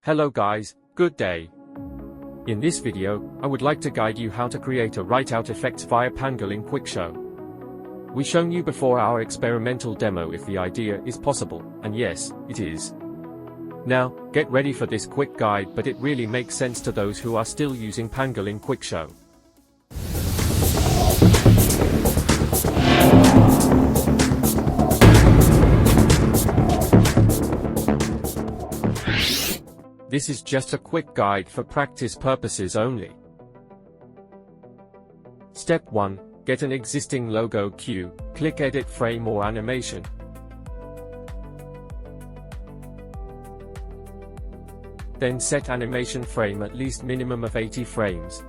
Hello guys, good day. In this video, I would like to guide you how to create a write-out effects via Pangolin Quickshow. We shown you before our experimental demo if the idea is possible, and yes, it is. Now, get ready for this quick guide, but it really makes sense to those who are still using Pangolin Quickshow. This is just a quick guide for practice purposes only. Step 1. Get an existing logo cue, click Edit Frame or Animation. Then set animation frame at least minimum of 80 frames.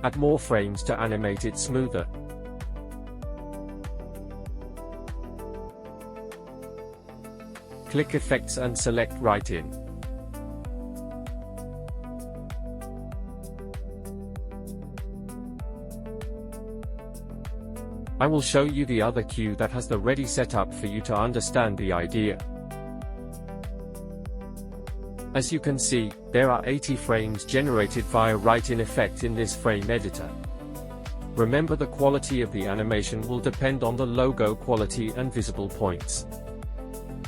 Add more frames to animate it smoother. Click Effects and select Write In. I will show you the other cue that has the ready setup for you to understand the idea. As you can see, there are 80 frames generated via write-in effect in this frame editor. Remember, the quality of the animation will depend on the logo quality and visible points.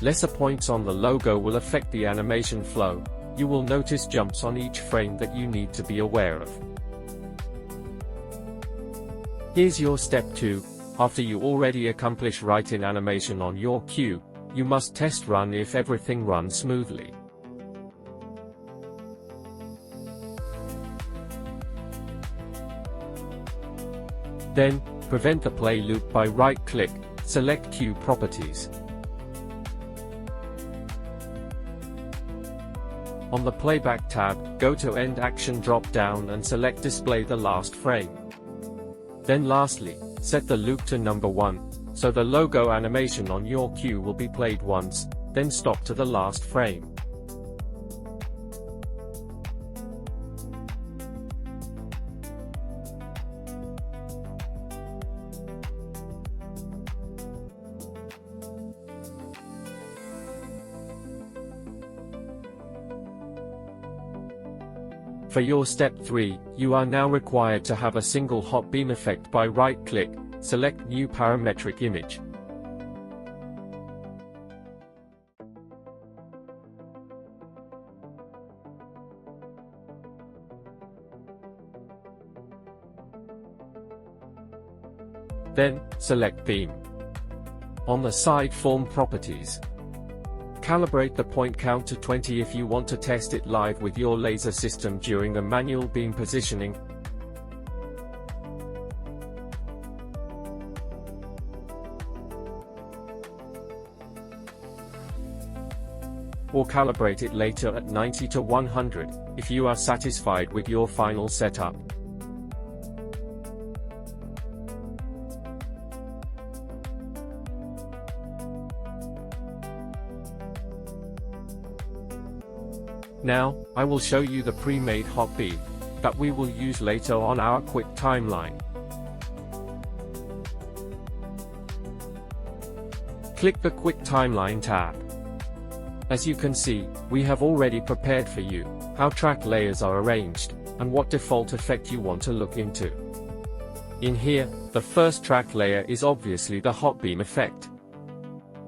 Lesser points on the logo will affect the animation flow. You will notice jumps on each frame that you need to be aware of. Here's your step 2. After you already accomplish write-in animation on your cue, you must test run if everything runs smoothly. Then, prevent the play loop by right-click, select Cue Properties. On the Playback tab, go to End Action drop-down and select Display the last frame. Then lastly, set the loop to number 1, so the logo animation on your cue will be played once, then stop to the last frame. For your step 3, you are now required to have a single hot beam effect by right-click, select New Parametric Image. Then, select Beam. On the side form properties, calibrate the point count to 20 if you want to test it live with your laser system during the manual beam positioning. Or calibrate it later at 90 to 100, if you are satisfied with your final setup. Now, I will show you the pre-made hot beam that we will use later on our quick timeline. Click the Quick Timeline tab. As you can see, we have already prepared for you how track layers are arranged, and what default effect you want to look into. In here, the first track layer is obviously the hot beam effect.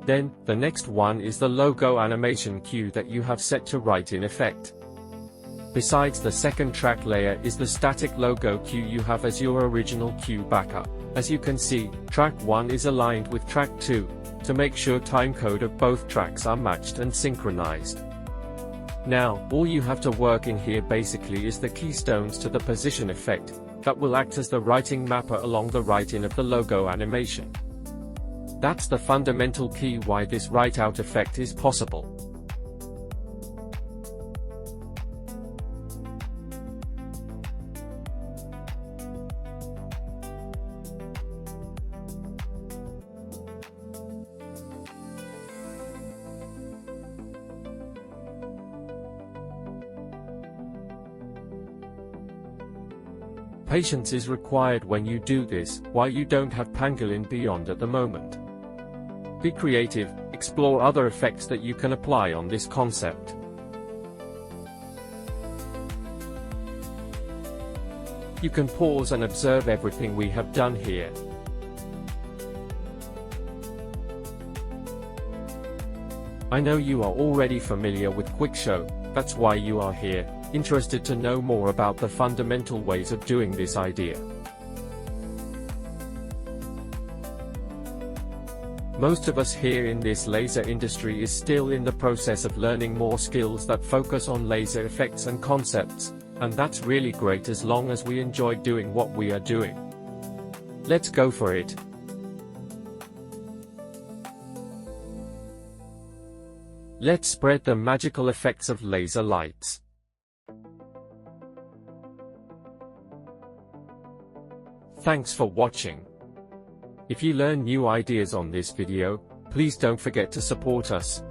Then, the next one is the logo animation cue that you have set to write-in effect. Besides, the second track layer is the static logo cue you have as your original cue backup. As you can see, track 1 is aligned with track 2, to make sure timecode of both tracks are matched and synchronized. Now, all you have to work in here basically is the keystones to the position effect, that will act as the writing mapper along the write-in of the logo animation. That's the fundamental key why this write-out effect is possible. Patience is required when you do this, while you don't have Pangolin Beyond at the moment. Be creative, explore other effects that you can apply on this concept. You can pause and observe everything we have done here. I know you are already familiar with Quickshow, that's why you are here, interested to know more about the fundamental ways of doing this idea. Most of us here in this laser industry is still in the process of learning more skills that focus on laser effects and concepts, and that's really great as long as we enjoy doing what we are doing. Let's go for it. Let's spread the magical effects of laser lights. Thanks for watching. If you learn new ideas on this video, please don't forget to support us.